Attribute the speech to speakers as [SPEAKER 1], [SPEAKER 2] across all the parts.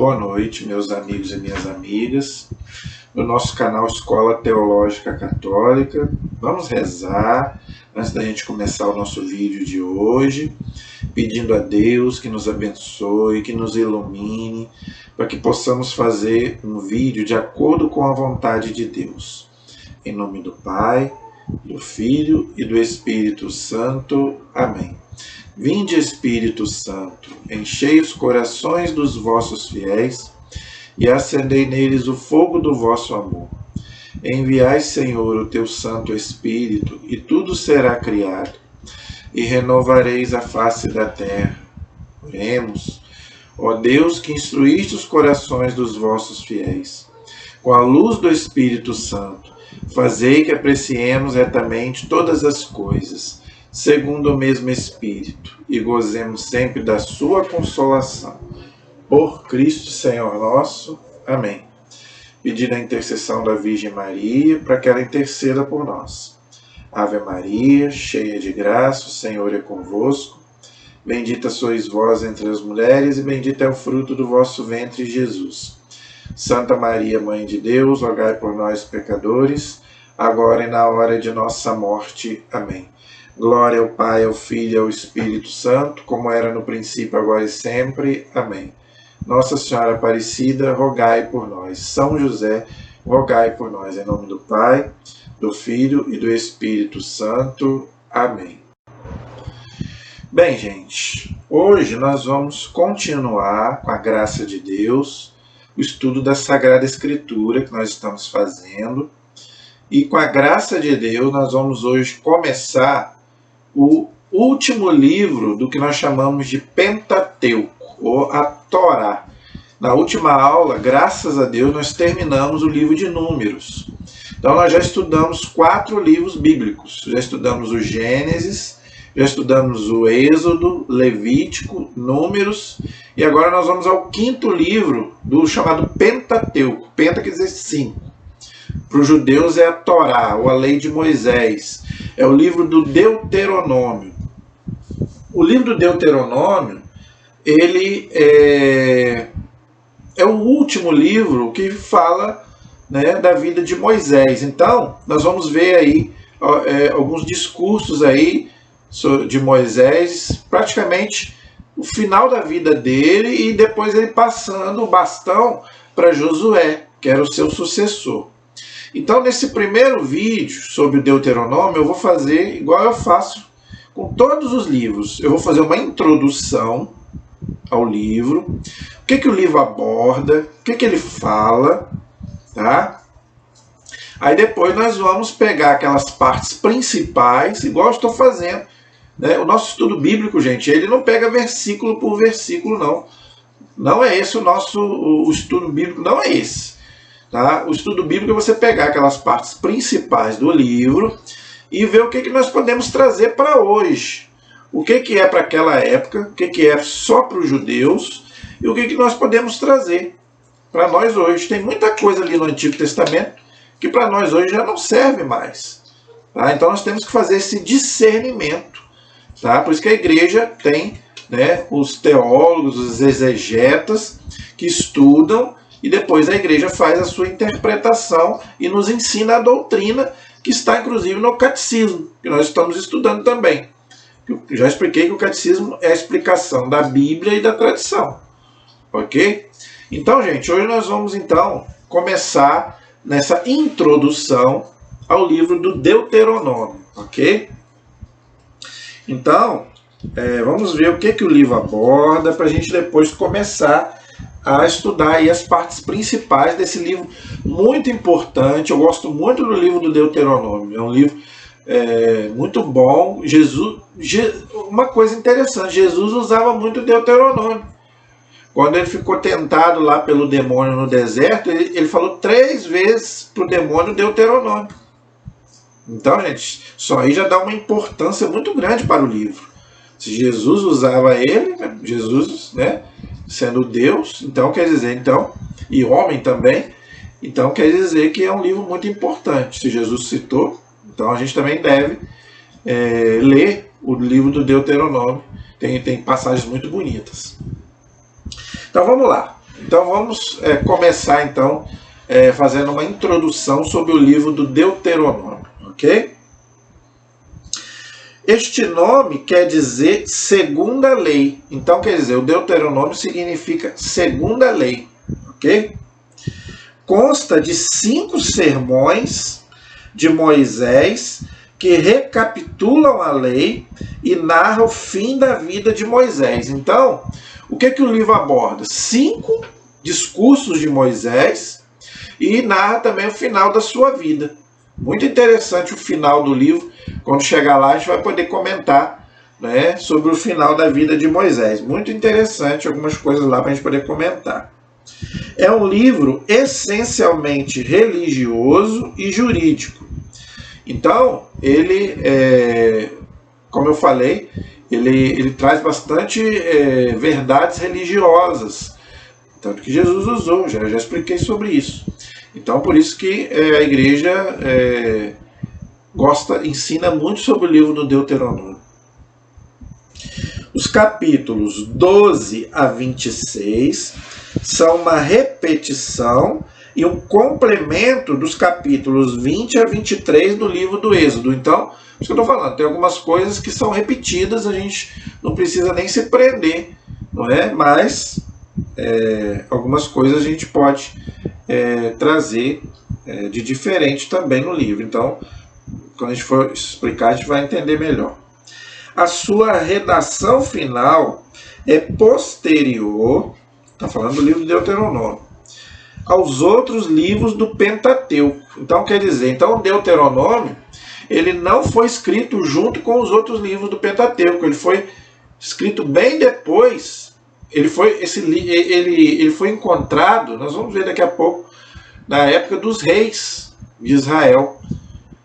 [SPEAKER 1] Boa noite, meus amigos e minhas amigas, no nosso canal Escola Teológica Católica. Vamos rezar antes da gente começar o nosso vídeo de hoje, pedindo a Deus que nos abençoe, que nos ilumine, para que possamos fazer um vídeo de acordo com a vontade de Deus. Em nome do Pai, do Filho e do Espírito Santo. Amém. Vinde, Espírito Santo, enchei os corações dos vossos fiéis e acendei neles o fogo do vosso amor. Enviai, Senhor, o teu Santo Espírito, e tudo será criado, e renovareis a face da terra. Oremos. Ó Deus, que instruíste os corações dos vossos fiéis, com a luz do Espírito Santo, fazei que apreciemos retamente todas as coisas, segundo o mesmo Espírito, e gozemos sempre da sua consolação. Por Cristo Senhor nosso. Amém. Pedindo a intercessão da Virgem Maria, para que ela interceda por nós. Ave Maria, cheia de graça, o Senhor é convosco. Bendita sois vós entre as mulheres, e bendito é o fruto do vosso ventre, Jesus. Santa Maria, Mãe de Deus, rogai por nós, pecadores, agora e na hora de nossa morte. Amém. Glória ao Pai, ao Filho e ao Espírito Santo, como era no princípio, agora e sempre. Amém. Nossa Senhora Aparecida, rogai por nós. São José, rogai por nós. Em nome do Pai, do Filho e do Espírito Santo. Amém. Bem, gente, hoje nós vamos continuar, com a graça de Deus, o estudo da Sagrada Escritura que nós estamos fazendo. E com a graça de Deus, nós vamos hoje começar o último livro do que nós chamamos de Pentateuco, ou a Torá. Na última aula, graças a Deus, nós terminamos o livro de Números. Então nós já estudamos 4 livros bíblicos. Já estudamos o Gênesis, já estudamos o Êxodo, Levítico, Números, e agora nós vamos ao 5º livro do chamado Pentateuco. Penta quer dizer 5. Para os judeus é a Torá, ou a Lei de Moisés. É o livro do Deuteronômio. O livro do Deuteronômio, ele é o último livro que fala, né, da vida de Moisés. Então, nós vamos ver aí alguns discursos aí de Moisés, praticamente o final da vida dele, e depois ele passando o bastão para Josué, que era o seu sucessor. Então, nesse primeiro vídeo sobre o Deuteronômio, eu vou fazer igual eu faço com todos os livros. Eu vou fazer uma introdução ao livro, o que o livro aborda, o que ele fala, tá? Aí depois nós vamos pegar aquelas partes principais, igual eu estou fazendo, né? O nosso estudo bíblico, gente, ele não pega versículo por versículo, não. Não é esse o estudo bíblico, não é esse. Tá? O estudo bíblico é você pegar aquelas partes principais do livro e ver o que nós podemos trazer para hoje. O que é para aquela época, o que é só para os judeus e o que nós podemos trazer para nós hoje. Tem muita coisa ali no Antigo Testamento que para nós hoje já não serve mais. Tá? Então nós temos que fazer esse discernimento. Tá? Por isso que a igreja tem, né, os teólogos, os exegetas que estudam, e depois a igreja faz a sua interpretação e nos ensina a doutrina que está, inclusive, no catecismo, que nós estamos estudando também. Eu já expliquei que o catecismo é a explicação da Bíblia e da tradição. Ok? Então, gente, hoje nós vamos, então, começar nessa introdução ao livro do Deuteronômio. Ok? Então, vamos ver o que o livro aborda para a gente depois começar a estudar aí as partes principais desse livro muito importante. Eu gosto muito do livro do Deuteronômio. É um livro muito bom. Uma coisa interessante, Jesus usava muito o Deuteronômio. Quando ele ficou tentado lá pelo demônio no deserto, ele falou 3 vezes para o demônio Deuteronômio. Então, gente, só aí já dá uma importância muito grande para o livro. Se Jesus usava ele, Jesus, né, sendo Deus, então quer dizer, e homem também, então quer dizer que é um livro muito importante. Se Jesus citou, então a gente também deve ler o livro do Deuteronômio. Tem passagens muito bonitas. Então vamos lá. Então vamos começar então fazendo uma introdução sobre o livro do Deuteronômio, ok? Este nome quer dizer segunda lei. Então quer dizer, o Deuteronômio significa segunda lei, ok? Consta de 5 sermões de Moisés que recapitulam a lei e narram o fim da vida de Moisés. Então, o que o livro aborda? 5 discursos de Moisés e narra também o final da sua vida. Muito interessante o final do livro. Quando chegar lá, a gente vai poder comentar, né, sobre o final da vida de Moisés. Muito interessante, algumas coisas lá para a gente poder comentar. É um livro essencialmente religioso e jurídico. Então, ele, como eu falei, ele traz bastante verdades religiosas. Tanto que Jesus usou, já expliquei sobre isso. Então, por isso que a igreja ensina muito sobre o livro do Deuteronômio. Os capítulos 12 a 26 são uma repetição e um complemento dos capítulos 20 a 23 do livro do Êxodo. Então, isso que eu estou falando, tem algumas coisas que são repetidas, a gente não precisa nem se prender, não é? Mas algumas coisas a gente pode trazer de diferente também no livro. Então, quando a gente for explicar, a gente vai entender melhor. A sua redação final é posterior, está falando do livro do Deuteronômio, aos outros livros do Pentateuco. Então, quer dizer, o Deuteronômio ele não foi escrito junto com os outros livros do Pentateuco, ele foi escrito bem depois. Ele foi encontrado, nós vamos ver daqui a pouco, na época dos reis de Israel.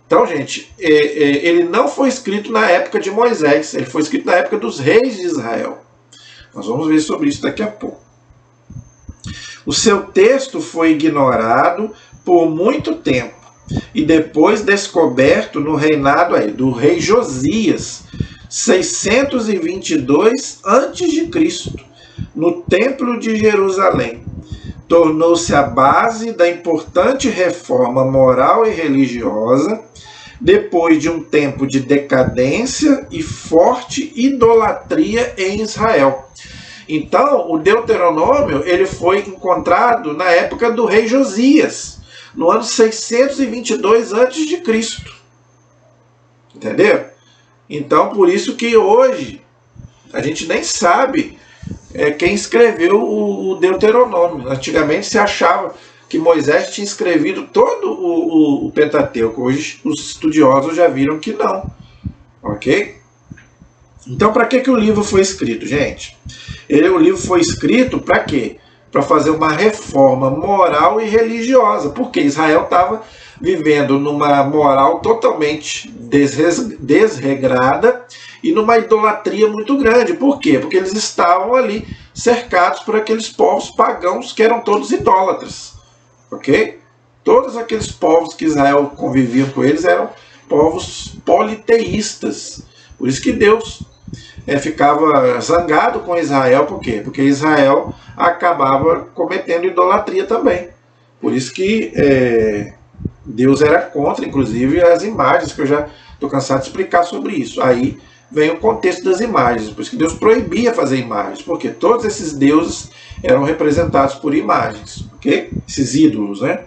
[SPEAKER 1] Então, gente, ele não foi escrito na época de Moisés, ele foi escrito na época dos reis de Israel. Nós vamos ver sobre isso daqui a pouco. O seu texto foi ignorado por muito tempo e depois descoberto no reinado do rei Josias, 622 a.C., no Templo de Jerusalém. Tornou-se a base da importante reforma moral e religiosa, depois de um tempo de decadência e forte idolatria em Israel. Então, o Deuteronômio ele foi encontrado na época do rei Josias, no ano 622 a.C. Entendeu? Então, por isso que hoje a gente nem sabe quem escreveu o Deuteronômio. Antigamente se achava que Moisés tinha escrevido todo o Pentateuco. Hoje os estudiosos já viram que não. Ok? Então, para que o livro foi escrito, gente? O livro foi escrito para quê? Para fazer uma reforma moral e religiosa. Porque Israel estava vivendo numa moral totalmente desregrada e numa idolatria muito grande. Por quê? Porque eles estavam ali cercados por aqueles povos pagãos que eram todos idólatras. Ok? Todos aqueles povos que Israel convivia com eles eram povos politeístas. Por isso que Deus ficava zangado com Israel. Por quê? Porque Israel acabava cometendo idolatria também. Por isso que Deus era contra, inclusive, as imagens, que eu já estou cansado de explicar sobre isso. Aí vem o contexto das imagens. Por isso que Deus proibia fazer imagens, porque todos esses deuses eram representados por imagens, ok? Esses ídolos, né?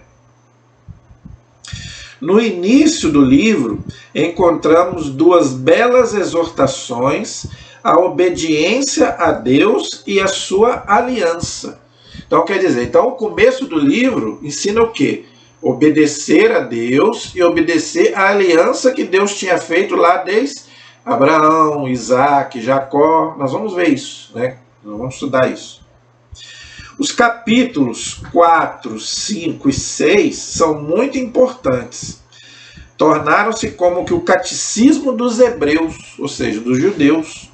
[SPEAKER 1] No início do livro, encontramos 2 belas exortações à obediência a Deus e à sua aliança. Então, quer dizer, o começo do livro ensina o quê? Obedecer a Deus e obedecer à aliança que Deus tinha feito lá desde Abraão, Isaac, Jacó. Nós vamos ver isso, né? Nós vamos estudar isso. Os capítulos 4, 5 e 6 são muito importantes. Tornaram-se como que o catecismo dos hebreus, ou seja, dos judeus,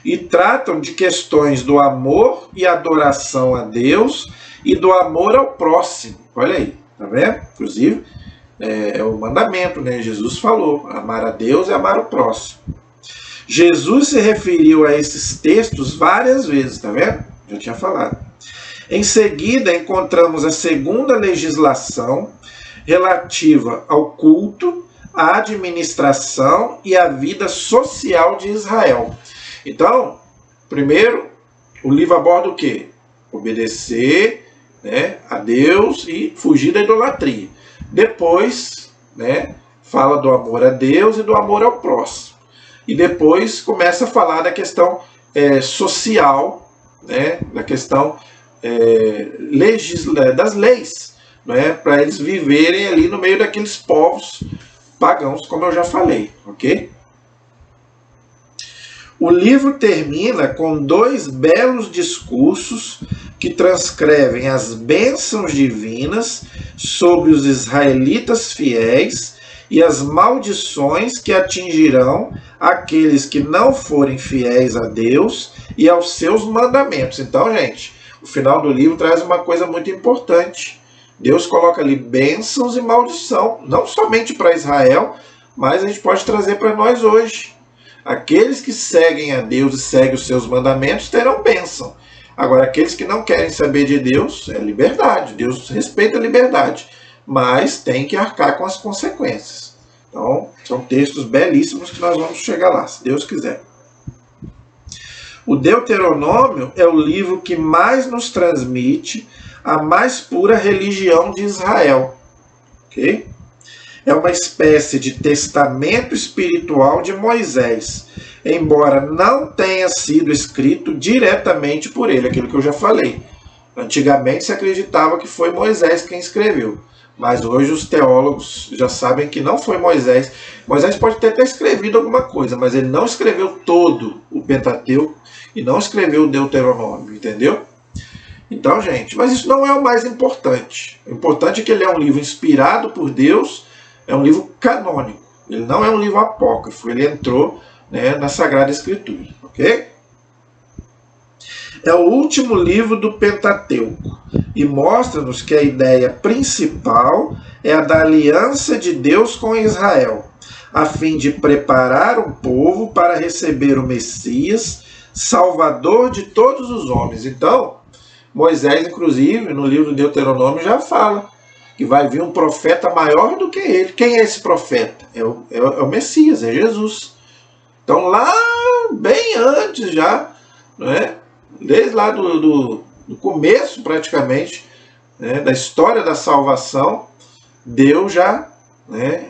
[SPEAKER 1] e tratam de questões do amor e adoração a Deus e do amor ao próximo. Olha aí, tá vendo? Inclusive, é o mandamento, né? Jesus falou, amar a Deus e amar o próximo. Jesus se referiu a esses textos várias vezes, tá vendo? Já tinha falado. Em seguida, encontramos a segunda legislação relativa ao culto, à administração e à vida social de Israel. Então, primeiro, o livro aborda o quê? Obedecer, né, a Deus e fugir da idolatria. Depois, né, fala do amor a Deus e do amor ao próximo. E depois começa a falar da questão social, né, da questão das leis, né, para eles viverem ali no meio daqueles povos pagãos, como eu já falei, ok? O livro termina com 2 belos discursos que transcrevem as bênçãos divinas sobre os israelitas fiéis e as maldições que atingirão aqueles que não forem fiéis a Deus e aos seus mandamentos. Então, gente, o final do livro traz uma coisa muito importante. Deus coloca ali bênçãos e maldição, não somente para Israel, mas a gente pode trazer para nós hoje. Aqueles que seguem a Deus e seguem os seus mandamentos terão bênção. Agora, aqueles que não querem saber de Deus, é liberdade. Deus respeita a liberdade, mas tem que arcar com as consequências. Então, são textos belíssimos que nós vamos chegar lá, se Deus quiser. O Deuteronômio é o livro que mais nos transmite a mais pura religião de Israel. Ok? É uma espécie de testamento espiritual de Moisés, embora não tenha sido escrito diretamente por ele, aquilo que eu já falei. Antigamente se acreditava que foi Moisés quem escreveu, mas hoje os teólogos já sabem que não foi Moisés. Moisés pode ter até escrevido alguma coisa, mas ele não escreveu todo o Pentateuco e não escreveu o Deuteronômio, entendeu? Então, gente, mas isso não é o mais importante. O importante é que ele é um livro inspirado por Deus, é um livro canônico. Ele não é um livro apócrifo, ele entrou, né, na Sagrada Escritura, ok? É o último livro do Pentateuco e mostra-nos que a ideia principal é a da aliança de Deus com Israel, a fim de preparar um povo para receber o Messias, Salvador de todos os homens. Então, Moisés, inclusive, no livro do Deuteronômio, já fala que vai vir um profeta maior do que ele. Quem é esse profeta? É o Messias, é Jesus. Então, lá bem antes já, né, desde lá do começo, praticamente, né, da história da salvação, Deus já, né,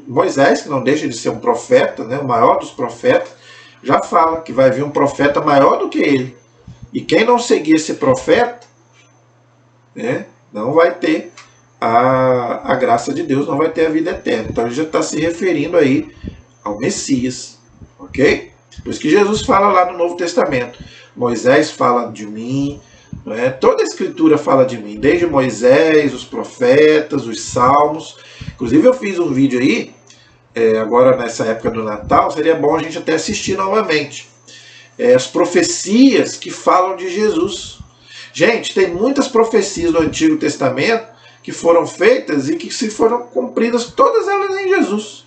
[SPEAKER 1] Moisés, que não deixa de ser um profeta, né, o maior dos profetas, já fala que vai vir um profeta maior do que ele. E quem não seguir esse profeta, né, não vai ter a graça de Deus, não vai ter a vida eterna. Então ele já está se referindo aí ao Messias, ok? Por isso que Jesus fala lá no Novo Testamento. Moisés fala de mim, né? Toda a Escritura fala de mim, desde Moisés, os profetas, os salmos. Inclusive eu fiz um vídeo aí, agora nessa época do Natal, seria bom a gente até assistir novamente. As profecias que falam de Jesus. Gente, tem muitas profecias do Antigo Testamento que foram feitas e que se foram cumpridas, todas elas em Jesus.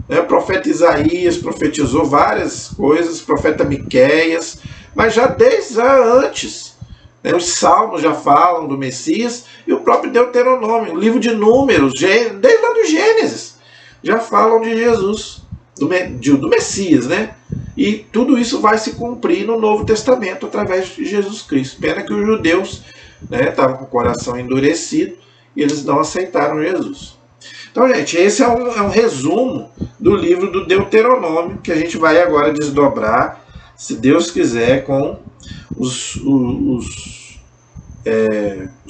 [SPEAKER 1] O profeta Isaías profetizou várias coisas, o profeta Miqueias, mas já desde antes. Os Salmos já falam do Messias e o próprio Deuteronômio, o livro de Números, desde lá do Gênesis, já falam de Jesus, do Messias, né? E tudo isso vai se cumprir no Novo Testamento através de Jesus Cristo. Pena que os judeus, né, estavam com o coração endurecido e eles não aceitaram Jesus. Então, gente, esse é um resumo do livro do Deuteronômio, que a gente vai agora desdobrar, se Deus quiser, com os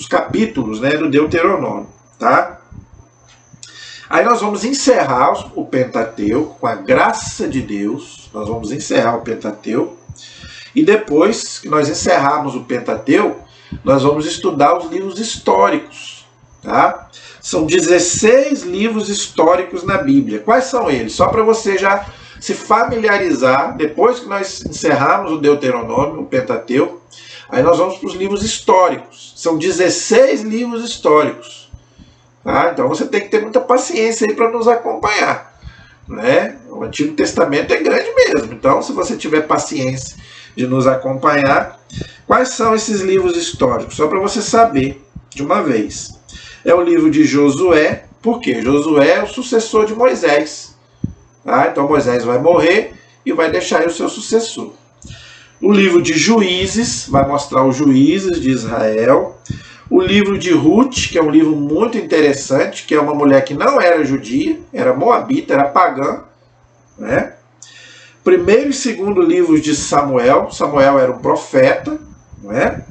[SPEAKER 1] capítulos, né, do Deuteronômio, tá? Aí nós vamos encerrar o Pentateuco, com a graça de Deus, nós vamos encerrar o Pentateuco, e depois que nós encerrarmos o Pentateuco, nós vamos estudar os livros históricos, tá? São 16 livros históricos na Bíblia. Quais são eles? Só para você já se familiarizar, depois que nós encerrarmos o Deuteronômio, o Pentateuco, aí nós vamos para os livros históricos. São 16 livros históricos. Tá? Então você tem que ter muita paciência aí para nos acompanhar, né? O Antigo Testamento é grande mesmo, então se você tiver paciência de nos acompanhar, Quais são esses livros históricos? Só para você saber de uma vez. É o livro de Josué, porque Josué é o sucessor de Moisés. Tá? Então Moisés vai morrer e vai deixar aí o seu sucessor. O livro de Juízes, vai mostrar os juízes de Israel. O livro de Ruth, que é um livro muito interessante, que é uma mulher que não era judia, era moabita, era pagã. Né? Primeiro e segundo livros de Samuel. Samuel era um profeta. Né?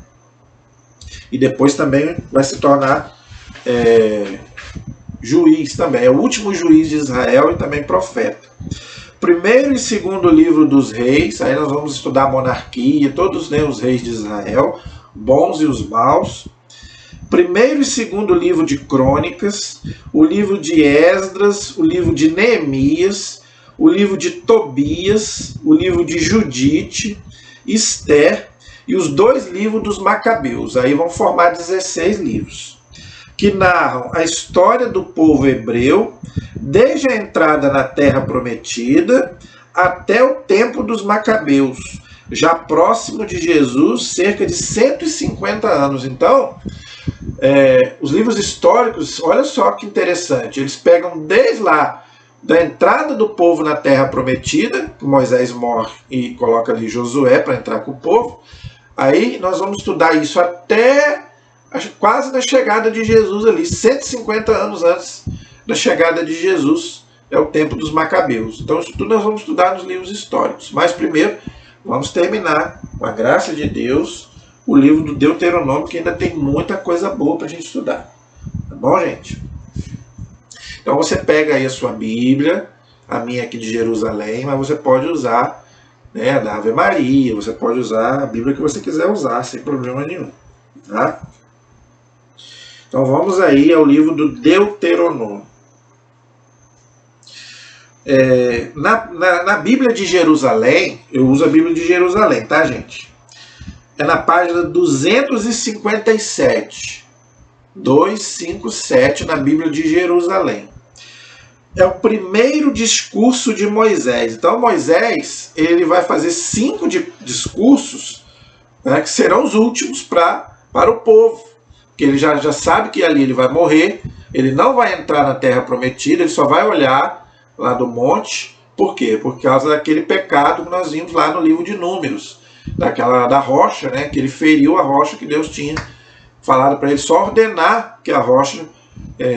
[SPEAKER 1] E depois também vai se tornar juiz também. É o último juiz de Israel e também profeta. Primeiro e segundo livro dos reis, aí nós vamos estudar a monarquia, todos, né, os reis de Israel, bons e os maus. Primeiro e segundo livro de Crônicas, o livro de Esdras, o livro de Neemias, o livro de Tobias, o livro de Judite, Esther e os 2 livros dos Macabeus. Aí vão formar 16 livros, que narram a história do povo hebreu, desde a entrada na Terra Prometida até o tempo dos Macabeus, já próximo de Jesus, cerca de 150 anos. Então, os livros históricos, olha só que interessante, eles pegam desde lá, da entrada do povo na Terra Prometida, que Moisés morre e coloca ali Josué para entrar com o povo, aí nós vamos estudar isso até quase na chegada de Jesus ali, 150 anos antes da chegada de Jesus, é o tempo dos Macabeus. Então isso tudo nós vamos estudar nos livros históricos. Mas primeiro, vamos terminar, com a graça de Deus, o livro do Deuteronômio, que ainda tem muita coisa boa para a gente estudar. Tá bom, gente? Então você pega aí a sua Bíblia, a minha aqui de Jerusalém, mas você pode usar, né, a da Ave Maria, você pode usar a Bíblia que você quiser usar, sem problema nenhum. Tá? Então vamos aí ao livro do Deuteronômio. Na Bíblia de Jerusalém, eu uso a Bíblia de Jerusalém, tá, gente? É na página 257. 257 na Bíblia de Jerusalém. É o primeiro discurso de Moisés. Então Moisés, ele vai fazer 5 discursos, né, que serão os últimos para o povo. Porque ele já sabe que ali ele vai morrer, ele não vai entrar na Terra Prometida, ele só vai olhar lá do monte. Por quê? Por causa daquele pecado que nós vimos lá no livro de Números, da rocha, né, que ele feriu a rocha que Deus tinha falado para ele só ordenar que a rocha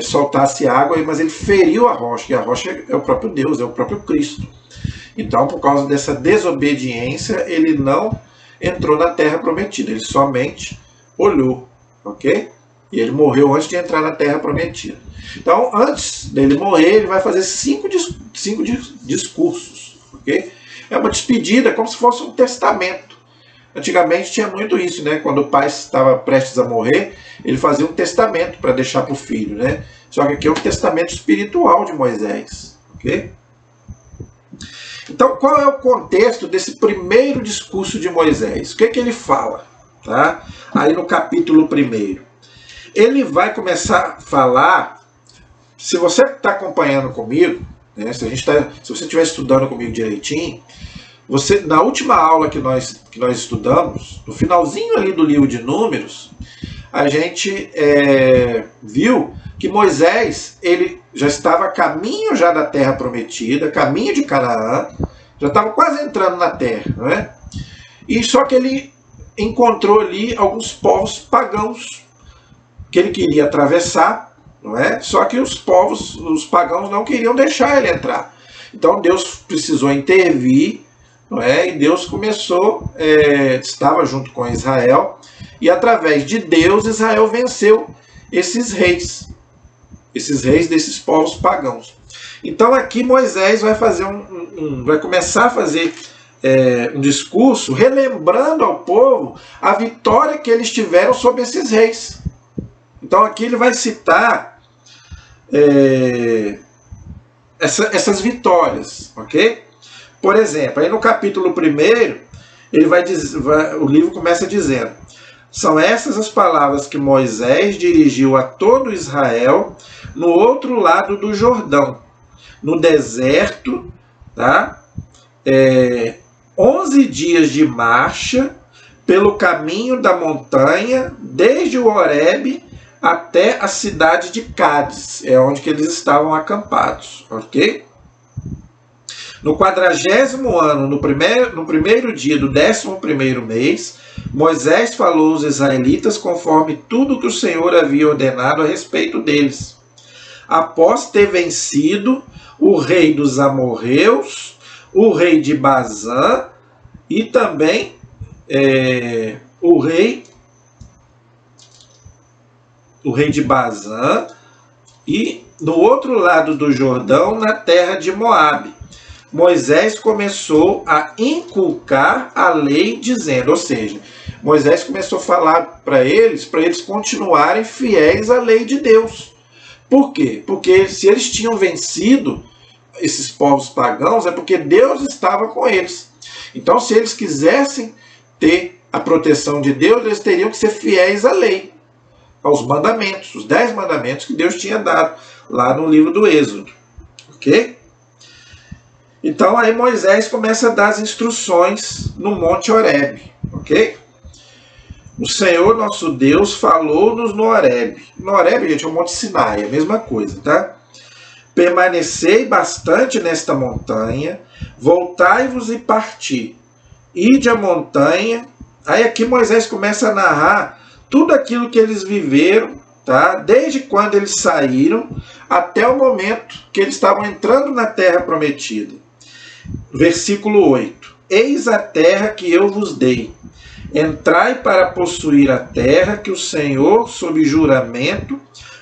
[SPEAKER 1] soltasse água, mas ele feriu a rocha, que a rocha é o próprio Deus, é o próprio Cristo. Então, por causa dessa desobediência, ele não entrou na Terra Prometida, ele somente olhou. Ok? E ele morreu antes de entrar na Terra Prometida. Então, antes dele morrer, ele vai fazer 5 discursos. Ok? É uma despedida, como se fosse um testamento. Antigamente tinha muito isso, né? Quando o pai estava prestes a morrer, ele fazia um testamento para deixar para o filho, né? Só que aqui é um testamento espiritual de Moisés. Ok? Então, qual é o contexto desse primeiro discurso de Moisés? O que ele fala? Tá? Aí no capítulo 1, ele vai começar a falar. Se você está acompanhando comigo, né, se você estiver estudando comigo direitinho, na última aula que nós estudamos, no finalzinho ali do livro de Números, a gente viu que Moisés, ele já estava a caminho já da Terra Prometida, caminho de Canaã, já estava quase entrando na Terra, não é? E só que ele encontrou ali alguns povos pagãos que ele queria atravessar, não é? Só que os pagãos não queriam deixar ele entrar. Então Deus precisou intervir, não é? E Deus estava junto com Israel, e através de Deus, Israel venceu esses reis desses povos pagãos. Então aqui Moisés vai fazer vai começar a fazer um discurso relembrando ao povo a vitória que eles tiveram sobre esses reis. Então aqui ele vai citar essas vitórias, ok? Por exemplo, aí no capítulo 1, ele o livro começa dizendo: são essas as palavras que Moisés dirigiu a todo Israel no outro lado do Jordão, no deserto, tá? 11 dias de marcha pelo caminho da montanha, desde o Horebe até a cidade de Cádiz, é onde que eles estavam acampados, ok? No 40º ano, no primeiro dia do 11º mês, Moisés falou aos israelitas conforme tudo que o Senhor havia ordenado a respeito deles. Após ter vencido o rei dos amorreus, o rei de Bazã e também o rei de Bazã, e no outro lado do Jordão, na terra de Moabe, Moisés começou a inculcar a lei dizendo, ou seja, Moisés começou a falar para eles continuarem fiéis à lei de Deus. Por quê? Porque se eles tinham vencido esses povos pagãos, é porque Deus estava com eles. Então, se eles quisessem ter a proteção de Deus, eles teriam que ser fiéis à lei, aos mandamentos, os 10 mandamentos que Deus tinha dado lá no livro do Êxodo. Ok? Então, aí Moisés começa a dar as instruções no Monte Horebe. Ok? O Senhor, nosso Deus, falou-nos no Horebe. No Horebe, gente, é o Monte Sinai, é a mesma coisa, tá? Permanecei bastante nesta montanha, voltai-vos e parti. Ide à montanha. Aí aqui Moisés começa a narrar tudo aquilo que eles viveram, tá? Desde quando eles saíram até o momento que eles estavam entrando na terra prometida. Versículo 8. Eis a terra que eu vos dei. Entrai para possuir a terra que o Senhor, sob juramento,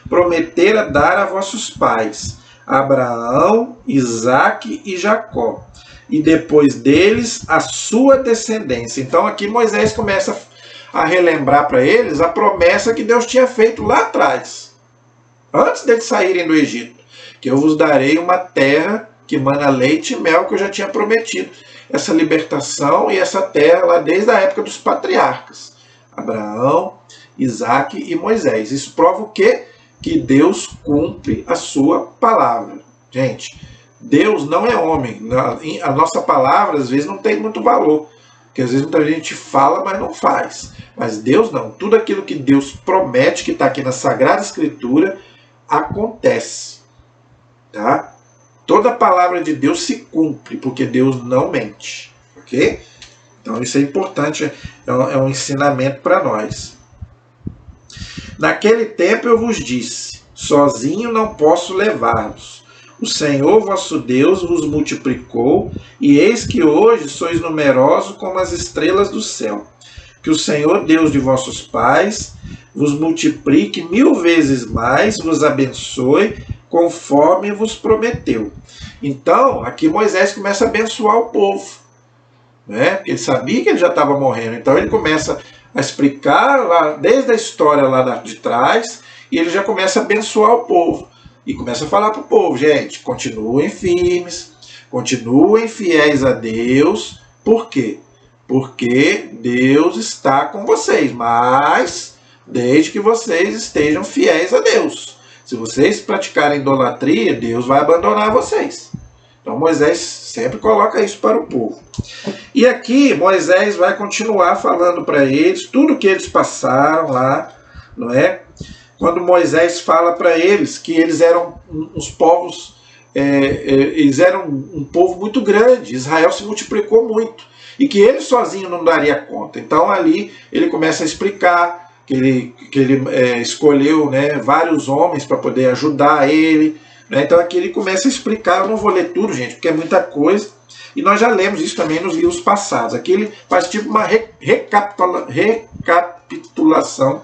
[SPEAKER 1] prometera dar a vossos pais, Abraão, Isaque e Jacó, e depois deles a sua descendência. Então aqui Moisés começa a relembrar para eles a promessa que Deus tinha feito lá atrás, antes deles saírem do Egito, que eu vos darei uma terra que mana leite e mel, que eu já tinha prometido essa libertação e essa terra lá desde a época dos patriarcas, Abraão, Isaque e Moisés. Isso prova o quê? Que Deus cumpre a sua palavra. Gente, Deus não é homem. A nossa palavra às vezes não tem muito valor, porque às vezes muita gente fala, mas não faz. Mas Deus não. Tudo aquilo que Deus promete, que está aqui na Sagrada Escritura, acontece. Tá? Toda a palavra de Deus se cumpre, porque Deus não mente. Ok? Então isso é importante, é um ensinamento para nós. Naquele tempo eu vos disse, sozinho não posso levar-vos. O Senhor vosso Deus vos multiplicou, e eis que hoje sois numerosos como as estrelas do céu. Que o Senhor Deus de vossos pais vos multiplique 1000 vezes mais, vos abençoe, conforme vos prometeu. Então, aqui Moisés começa a abençoar o povo, né? Porque ele sabia que ele já estava morrendo. Então ele começa a explicar lá, desde a história lá de trás, e ele já começa a abençoar o povo. E começa a falar para o povo, gente, continuem firmes, continuem fiéis a Deus. Por quê? Porque Deus está com vocês, mas desde que vocês estejam fiéis a Deus. Se vocês praticarem idolatria, Deus vai abandonar vocês. Então Moisés sempre coloca isso para o povo. E aqui Moisés vai continuar falando para eles tudo que eles passaram lá, não é? Quando Moisés fala para eles que eles eram uns povos, eles eram um povo muito grande, Israel se multiplicou muito, e que ele sozinho não daria conta. Então ali ele começa a explicar que ele escolheu, né, vários homens para poder ajudar ele, né? Então aqui ele começa a explicar. Eu não vou ler tudo, gente, porque é muita coisa, e nós já lemos isso também nos livros passados. Aqui ele faz tipo uma recapitulação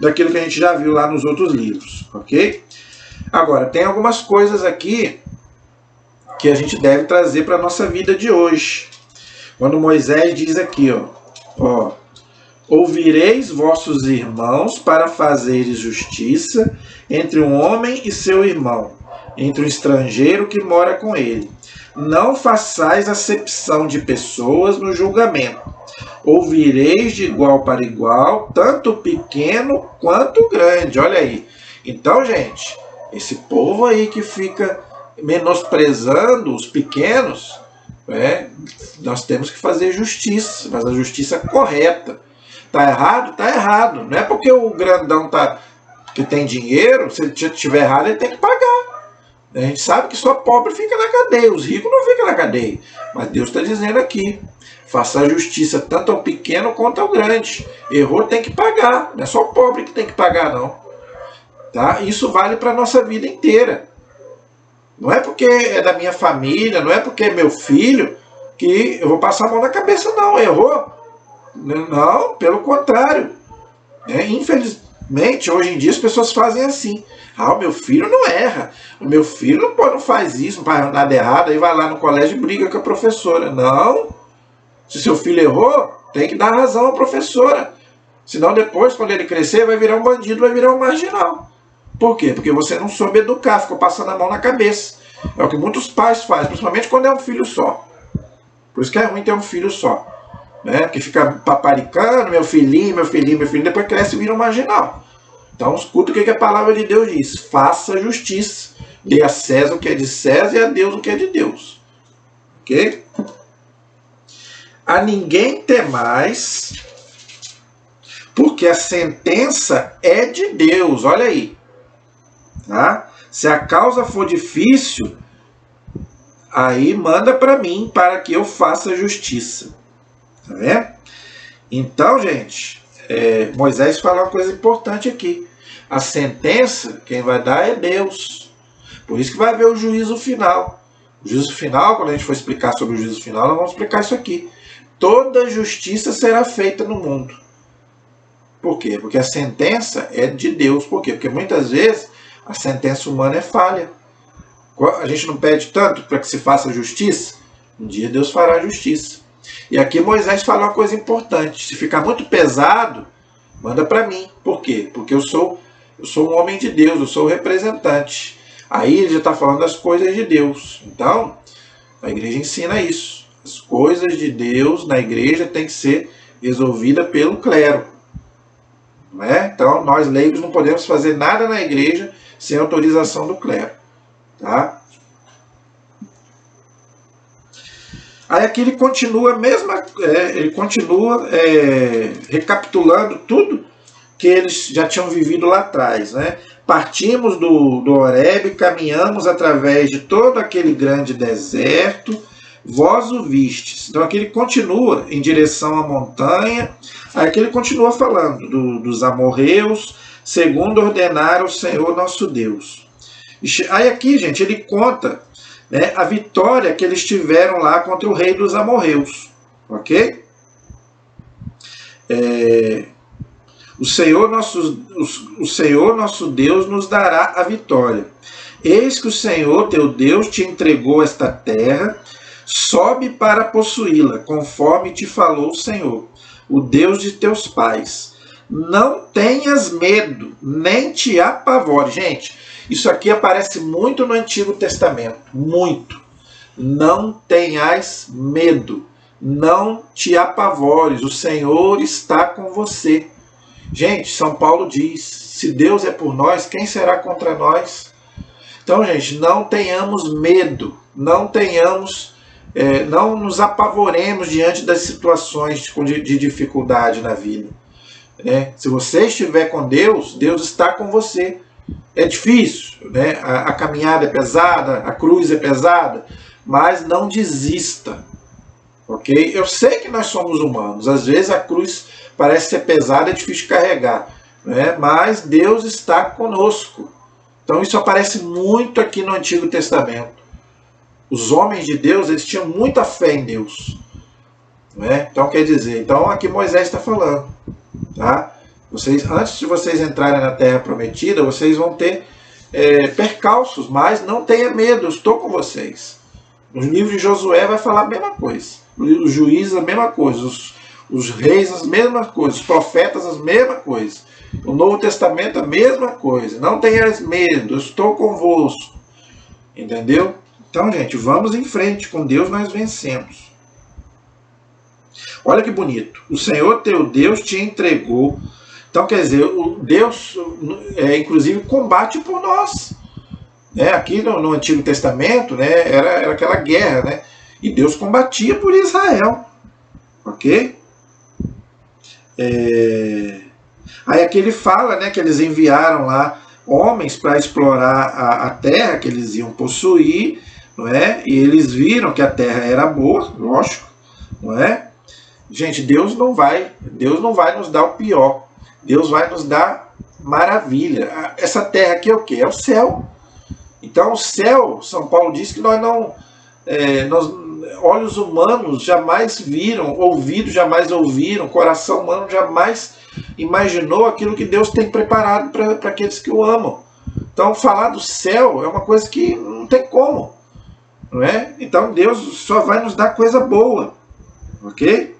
[SPEAKER 1] daquilo que a gente já viu lá nos outros livros, ok? Agora, tem algumas coisas aqui que a gente deve trazer para a nossa vida de hoje. Quando Moisés diz aqui, ó, ouvireis vossos irmãos para fazeres justiça entre um homem e seu irmão, entre um estrangeiro que mora com ele. Não façais acepção de pessoas no julgamento. Ouvireis de igual para igual, tanto o pequeno quanto o grande. Olha aí. Então, gente, esse povo aí que fica menosprezando os pequenos, nós temos que fazer justiça, mas a justiça correta. Está errado? Está errado. Não é porque o grandão que tem dinheiro, se ele estiver errado, ele tem que pagar. A gente sabe que só pobre fica na cadeia, os ricos não ficam na cadeia. Mas Deus está dizendo aqui, faça a justiça tanto ao pequeno quanto ao grande. Errou, tem que pagar. Não é só o pobre que tem que pagar, não. Tá? Isso vale para a nossa vida inteira. Não é porque é da minha família, não é porque é meu filho, que eu vou passar a mão na cabeça, não. Errou? Não, pelo contrário. Infelizmente, hoje em dia as pessoas fazem assim. Ah, o meu filho não erra. O meu filho não faz isso, não faz nada errado. Aí vai lá no colégio e briga com a professora. Não. Se seu filho errou, tem que dar razão à professora. Senão depois, quando ele crescer, vai virar um bandido, vai virar um marginal. Por quê? Porque você não soube educar, ficou passando a mão na cabeça. É o que muitos pais fazem, principalmente quando é um filho só. Por isso que é ruim ter um filho só. Né? Porque fica paparicando, meu filhinho, depois cresce e vira um marginal. Então escuta o que a palavra de Deus diz. Faça justiça. Dê a César o que é de César e a Deus o que é de Deus. Ok? A ninguém temais, porque a sentença é de Deus. Olha aí. Tá? Se a causa for difícil, aí manda para mim para que eu faça justiça. Tá vendo? Então, gente, Moisés fala uma coisa importante aqui. A sentença, quem vai dar é Deus. Por isso que vai haver o juízo final. O juízo final, quando a gente for explicar sobre o juízo final, nós vamos explicar isso aqui. Toda justiça será feita no mundo. Por quê? Porque a sentença é de Deus. Por quê? Porque muitas vezes a sentença humana é falha. A gente não pede tanto para que se faça justiça? Um dia Deus fará justiça. E aqui Moisés fala uma coisa importante. Se ficar muito pesado, manda para mim. Por quê? Porque eu sou um homem de Deus, eu sou o representante. Aí ele já está falando das coisas de Deus. Então, a igreja ensina isso. As coisas de Deus na igreja tem que ser resolvida pelo clero. Não é? Então, nós leigos não podemos fazer nada na igreja sem autorização do clero. Tá? Aí aqui ele continua recapitulando tudo que eles já tinham vivido lá atrás. Né? Partimos do Horebe, caminhamos através de todo aquele grande deserto, vós o vistes. Então aqui ele continua em direção à montanha, aí aqui ele continua falando dos amorreus, segundo ordenara o Senhor nosso Deus. Aí aqui, gente, ele conta, né, a vitória que eles tiveram lá contra o rei dos amorreus. Ok? O Senhor nosso Deus nos dará a vitória. Eis que o Senhor teu Deus te entregou esta terra, sobe para possuí-la, conforme te falou o Senhor, o Deus de teus pais. Não tenhas medo, nem te apavore. Gente, isso aqui aparece muito no Antigo Testamento, muito. Não tenhais medo, não te apavores, o Senhor está com você. Gente, São Paulo diz, se Deus é por nós, quem será contra nós? Então, gente, não tenhamos medo, não nos apavoremos diante das situações de dificuldade na vida. Se você estiver com Deus, Deus está com você. É difícil, né? A caminhada é pesada, a cruz é pesada, mas não desista. Ok? Eu sei que nós somos humanos, às vezes a cruz parece ser pesada, é difícil de carregar, né? Mas Deus está conosco. Então isso aparece muito aqui no Antigo Testamento. Os homens de Deus, eles tinham muita fé em Deus. Né? Então quer dizer, aqui Moisés está falando. Tá? Antes de vocês entrarem na Terra Prometida, vocês vão ter percalços, mas não tenha medo, eu estou com vocês. No livro de Josué vai falar a mesma coisa. No livro dos Juízes a mesma coisa. Os reis as mesmas coisas. Os profetas as mesmas coisas. O Novo Testamento a mesma coisa. Não tenhas medo, eu estou convosco. Entendeu? Então, gente, vamos em frente. Com Deus nós vencemos. Olha que bonito. O Senhor teu Deus te entregou. Então, quer dizer, o Deus, inclusive, combate por nós. Aqui no Antigo Testamento, né, era aquela guerra, né? E Deus combatia por Israel. Ok? Aí aqui ele fala, né, que eles enviaram lá homens para explorar a terra que eles iam possuir, não é? E eles viram que a terra era boa, lógico, não é? Gente, Deus não vai nos dar o pior. Deus vai nos dar maravilha. Essa terra aqui é o quê? É o céu. Então o céu, São Paulo diz que nós não... olhos humanos jamais viram, ouvidos jamais ouviram, coração humano jamais imaginou aquilo que Deus tem preparado para aqueles que o amam. Então falar do céu é uma coisa que não tem como, não é? Então Deus só vai nos dar coisa boa, ok?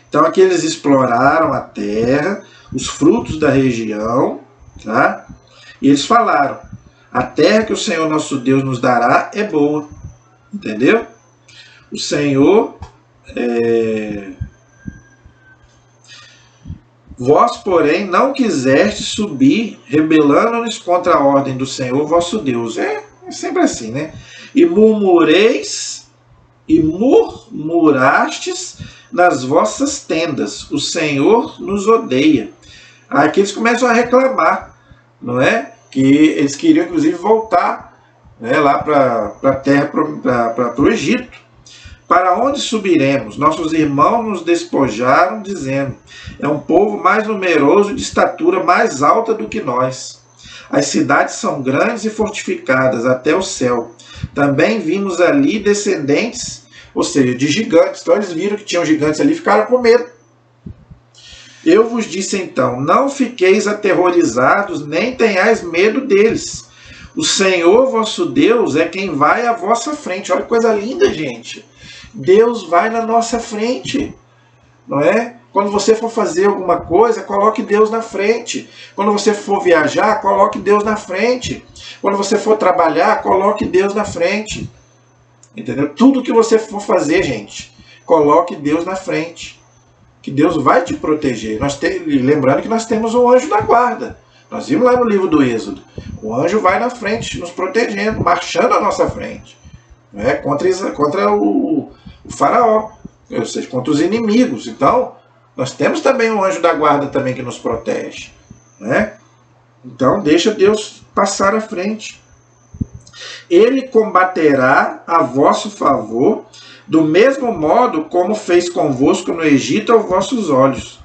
[SPEAKER 1] Então aqui eles exploraram a terra, os frutos da região, tá? E eles falaram: a terra que o Senhor nosso Deus nos dará é boa. Entendeu? O Senhor... Vós, porém, não quisestes subir, rebelando-nos contra a ordem do Senhor vosso Deus. É sempre assim, né? E murmurastes nas vossas tendas. O Senhor nos odeia. Aqui eles começam a reclamar, não é? Que eles queriam, inclusive, voltar, né, lá para a terra, para o Egito. Para onde subiremos? Nossos irmãos nos despojaram, dizendo: é um povo mais numeroso, de estatura mais alta do que nós. As cidades são grandes e fortificadas até o céu. Também vimos ali descendentes, ou seja, de gigantes. Então eles viram que tinham gigantes ali e ficaram com medo. Eu vos disse então: não fiqueis aterrorizados, nem tenhais medo deles. O Senhor vosso Deus é quem vai à vossa frente. Olha que coisa linda, gente. Deus vai na nossa frente, não é? Quando você for fazer alguma coisa, coloque Deus na frente. Quando você for viajar, coloque Deus na frente. Quando você for trabalhar, coloque Deus na frente. Entendeu? Tudo que você for fazer, gente, coloque Deus na frente. Que Deus vai te proteger. Lembrando que nós temos um anjo da guarda. Nós vimos lá no livro do Êxodo. O anjo vai na frente, nos protegendo, marchando à nossa frente. Não é? Contra o faraó, ou seja, contra os inimigos. Então, nós temos também um anjo da guarda também que nos protege, né? Então, deixa Deus passar à frente. Ele combaterá a vosso favor, do mesmo modo como fez convosco no Egito aos vossos olhos.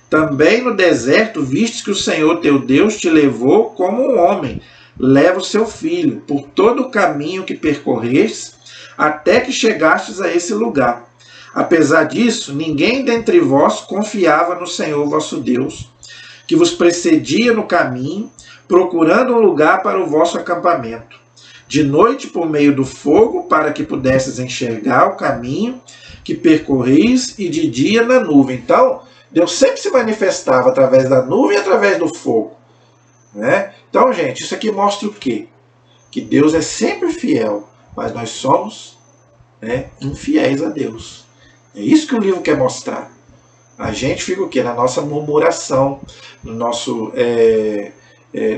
[SPEAKER 1] Também no deserto vistes que o Senhor teu Deus te levou como um homem leva o seu filho, por todo o caminho que percorrestes, até que chegastes a esse lugar. Apesar disso, ninguém dentre vós confiava no Senhor vosso Deus, que vos precedia no caminho, procurando um lugar para o vosso acampamento. De noite por meio do fogo, para que pudesses enxergar o caminho que percorris, e de dia na nuvem. Então, Deus sempre se manifestava através da nuvem e através do fogo, né? Então, gente, isso aqui mostra o quê? Que Deus é sempre fiel, mas nós somos, né, infiéis a Deus. É isso que o livro quer mostrar. A gente fica o quê? Na nossa murmuração, no nosso,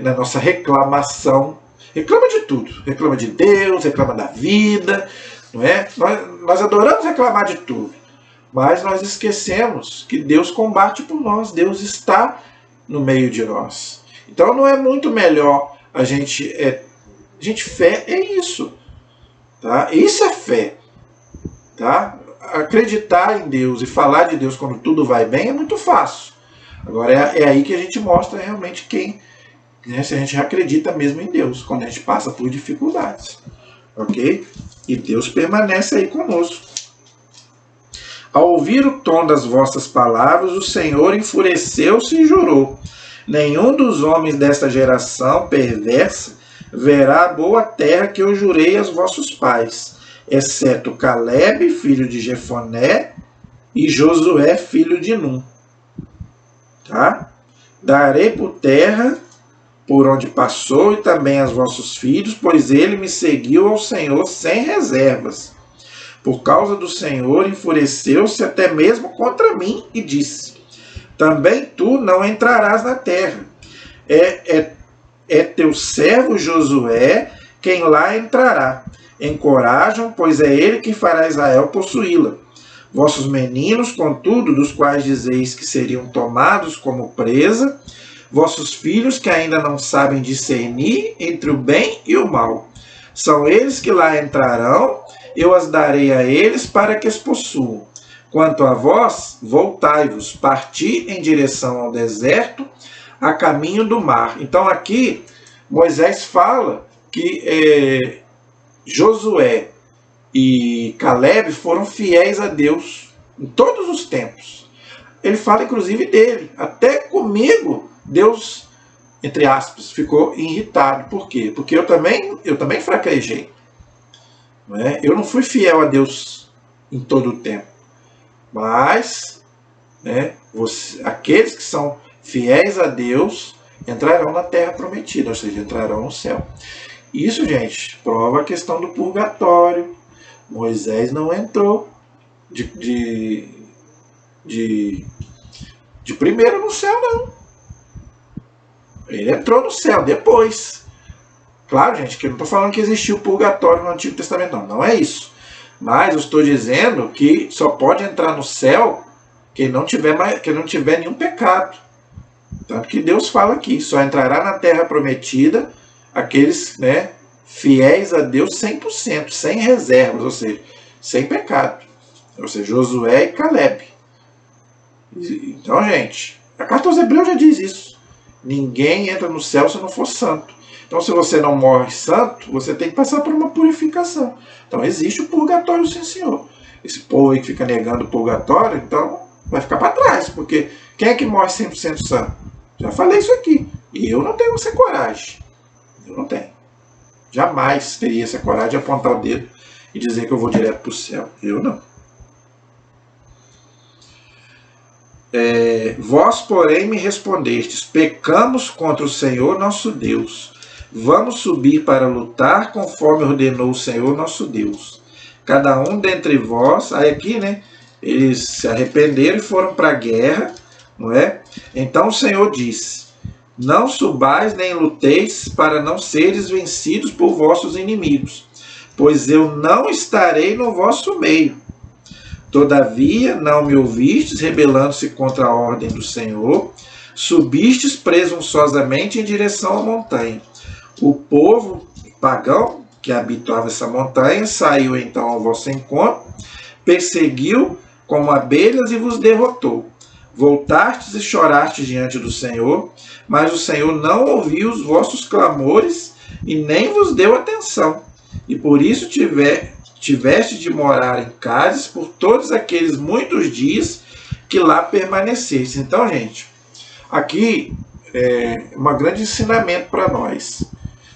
[SPEAKER 1] na nossa reclamação. Reclama de tudo. Reclama de Deus, reclama da vida, não é? Nós adoramos reclamar de tudo, mas nós esquecemos que Deus combate por nós. Deus está no meio de nós. Então não é muito melhor a gente... fé é isso. Tá? Isso é fé. Tá? Acreditar em Deus e falar de Deus quando tudo vai bem é muito fácil. Agora é aí que a gente mostra realmente quem... né, se a gente acredita mesmo em Deus, quando a gente passa por dificuldades. Ok? E Deus permanece aí conosco. Ao ouvir o tom das vossas palavras, o Senhor enfureceu-se e jurou: nenhum dos homens desta geração perversa verá a boa terra que eu jurei aos vossos pais, exceto Caleb, filho de Jefoné, e Josué, filho de Num. Tá? Darei por terra por onde passou e também aos vossos filhos, pois ele me seguiu ao Senhor sem reservas. Por causa do Senhor, enfureceu-se até mesmo contra mim e disse: também tu não entrarás na terra. É teu servo Josué quem lá entrará. Encorajam, pois é ele que fará Israel possuí-la. Vossos meninos, contudo, dos quais dizeis que seriam tomados como presa, vossos filhos que ainda não sabem discernir entre o bem e o mal. São eles que lá entrarão, eu as darei a eles para que as possuam. Quanto a vós, voltai-vos, parti em direção ao deserto, a caminho do mar. Então aqui, Moisés fala que Josué e Caleb foram fiéis a Deus em todos os tempos. Ele fala inclusive dele. Até comigo, Deus, entre aspas, ficou irritado. Por quê? Porque eu também fraquejei. Não é? Eu não fui fiel a Deus em todo o tempo. Mas aqueles que são fiéis a Deus entrarão na terra prometida, ou seja, entrarão no céu. Isso, gente, prova a questão do purgatório. Moisés não entrou de primeiro no céu, não. Ele entrou no céu depois. Claro, gente, que eu não estou falando que existiu purgatório no Antigo Testamento, não é isso. Mas eu estou dizendo que só pode entrar no céu quem não tiver nenhum pecado. Tanto que Deus fala aqui, só entrará na terra prometida aqueles, fiéis a Deus 100%, sem reservas, ou seja, sem pecado. Ou seja, Josué e Caleb. Então, gente, a carta aos Hebreus já diz isso. Ninguém entra no céu se não for santo. Então, se você não morre santo, você tem que passar por uma purificação. Então, existe o purgatório, sim, senhor. Esse povo aí que fica negando o purgatório, então, vai ficar para trás. Porque quem é que morre 100% santo? Já falei isso aqui. E eu não tenho essa coragem. Eu não tenho. Jamais teria essa coragem de apontar o dedo e dizer que eu vou direto para o céu. Eu não. Vós, porém, me respondestes: pecamos contra o Senhor nosso Deus. Vamos subir para lutar conforme ordenou o Senhor nosso Deus. Cada um dentre vós, aí aqui, eles se arrependeram e foram para a guerra, não é? Então o Senhor disse: não subais nem luteis para não seres vencidos por vossos inimigos, pois eu não estarei no vosso meio. Todavia não me ouvistes, rebelando-se contra a ordem do Senhor, subistes presunçosamente em direção à montanha. O povo pagão que habitava essa montanha saiu então ao vosso encontro, perseguiu como abelhas e vos derrotou. Voltastes e chorastes diante do Senhor, mas o Senhor não ouviu os vossos clamores e nem vos deu atenção. E por isso tiveste de morar em Cádiz por todos aqueles muitos dias que lá permaneceste. Então, gente, aqui é um grande ensinamento para nós.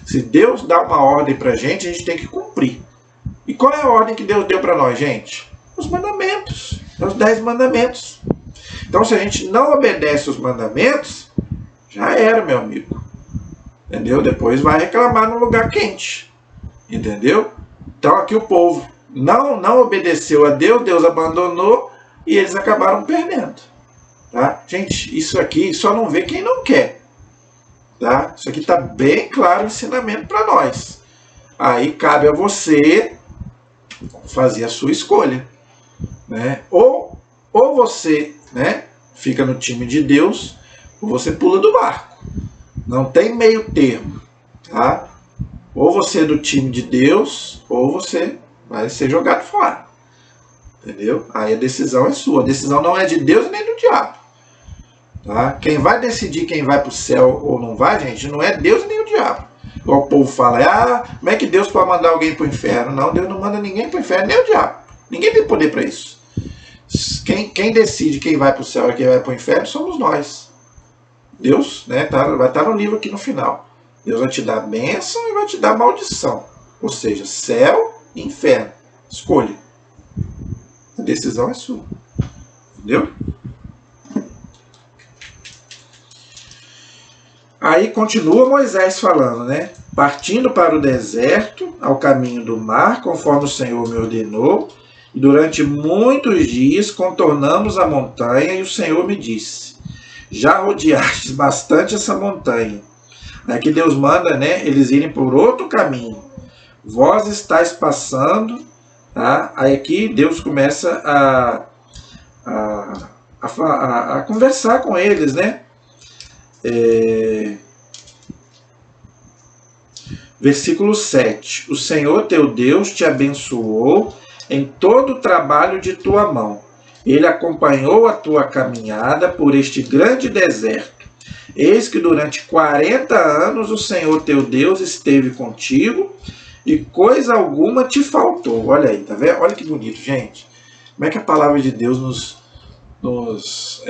[SPEAKER 1] Se Deus dá uma ordem para a gente tem que cumprir. E qual é a ordem que Deus deu para nós, gente? Os mandamentos. Os 10 mandamentos. Então, se a gente não obedece os mandamentos, já era, meu amigo. Entendeu? Depois vai reclamar no lugar quente. Entendeu? Então, aqui o povo não obedeceu a Deus, Deus abandonou e eles acabaram perdendo. Tá? Gente, isso aqui só não vê quem não quer. Tá? Isso aqui está bem claro o ensinamento para nós. Aí cabe a você fazer a sua escolha. Ou você fica no time de Deus, ou você pula do barco. Não tem meio termo. Tá? Ou você é do time de Deus, ou você vai ser jogado fora. Entendeu? Aí a decisão é sua. A decisão não é de Deus nem do diabo. Tá? Quem vai decidir quem vai para o céu ou não vai, gente, não é Deus nem o diabo. Igual o povo fala, como é que Deus pode mandar alguém para o inferno? Não, Deus não manda ninguém para o inferno, nem o diabo. Ninguém tem poder para isso. Quem decide quem vai para o céu e quem vai para o inferno somos nós. Deus vai estar no livro aqui no final. Deus vai te dar bênção e vai te dar maldição. Ou seja, céu e inferno. Escolha. A decisão é sua. Entendeu? Aí continua Moisés falando, partindo para o deserto, ao caminho do mar, conforme o Senhor me ordenou, e durante muitos dias contornamos a montanha, e o Senhor me disse: já rodeastes bastante essa montanha. Aí que Deus manda, eles irem por outro caminho. Vós estáis passando, tá? Aí aqui Deus começa a conversar com eles, né? Versículo 7. O Senhor teu Deus te abençoou em todo o trabalho de tua mão. Ele acompanhou a tua caminhada por este grande deserto. Eis que durante 40 anos o Senhor teu Deus esteve contigo e coisa alguma te faltou. Olha aí, tá vendo? Olha que bonito, gente. Como é que a palavra de Deus nos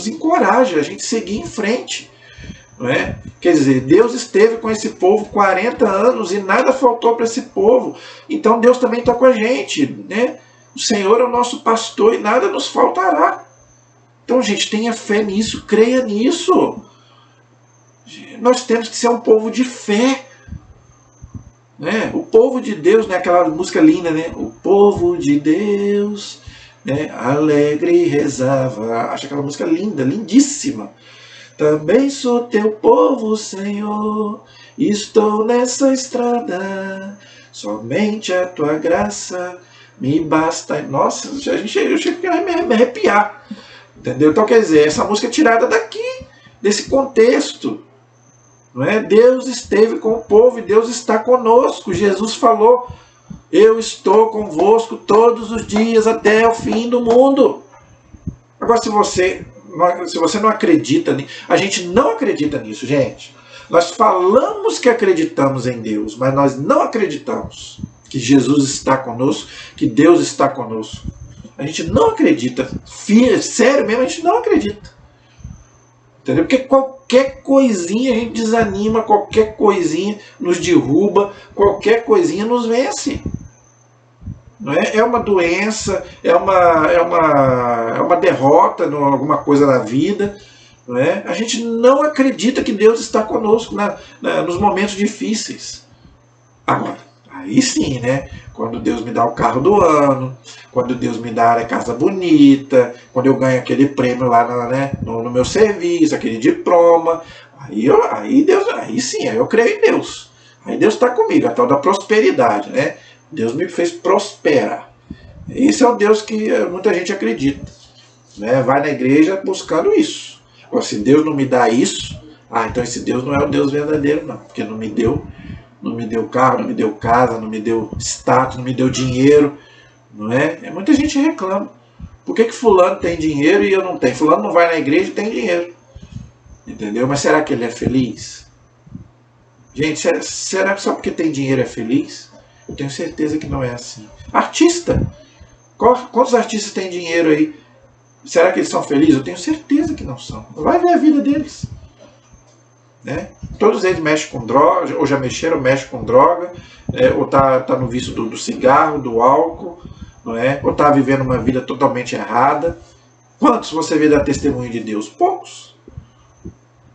[SPEAKER 1] encoraja a gente seguir em frente. Não é? Quer dizer, Deus esteve com esse povo 40 anos e nada faltou para esse povo. Então Deus também está com a gente, né? O Senhor é o nosso pastor e nada nos faltará. Então, gente, tenha fé nisso, creia nisso. Nós temos que ser um povo de fé. Né? O povo de Deus, né? Aquela música linda, né? O povo de Deus, né? Alegre rezava. Acho aquela música linda, lindíssima. Também sou teu povo, Senhor, estou nessa estrada, somente a tua graça me basta. Nossa, eu chego a me arrepiar, entendeu? Então, quer dizer, essa música é tirada daqui, desse contexto, não é? Deus esteve com o povo e Deus está conosco. Jesus falou, eu estou convosco todos os dias até o fim do mundo. Agora, se você não acredita nisso, a gente não acredita nisso, gente. Nós falamos que acreditamos em Deus, mas nós não acreditamos que Jesus está conosco, que Deus está conosco. A gente não acredita. Sério mesmo, a gente não acredita. Entendeu? Porque qualquer coisinha a gente desanima, qualquer coisinha nos derruba, qualquer coisinha nos vence. Não é? É uma doença, é uma derrota, alguma coisa na vida. Não é? A gente não acredita que Deus está conosco nos momentos difíceis. Agora, aí sim, né? Quando Deus me dá o carro do ano, quando Deus me dá a casa bonita, quando eu ganho aquele prêmio lá no meu serviço, aquele diploma, aí sim, aí eu creio em Deus. Aí Deus está comigo, a tal da prosperidade, né? Deus me fez prosperar. Esse é o Deus que muita gente acredita. Né? Vai na igreja buscando isso. Agora, se Deus não me dá isso, então esse Deus não é o Deus verdadeiro, não. Porque não me deu carro, não me deu casa, não me deu status, não me deu dinheiro. Não é? Muita gente reclama. Por que fulano tem dinheiro e eu não tenho? Fulano não vai na igreja e tem dinheiro. Entendeu? Mas será que ele é feliz? Gente, será que só porque tem dinheiro é feliz? Eu tenho certeza que não é assim. Artista. Quantos artistas têm dinheiro aí? Será que eles são felizes? Eu tenho certeza que não são. Vai ver a vida deles. Né? Todos eles mexem com droga, ou já mexeram, mexem com droga, ou tá no vício do cigarro, do álcool, não é? Ou tá vivendo uma vida totalmente errada. Quantos você vê dar testemunho de Deus? Poucos.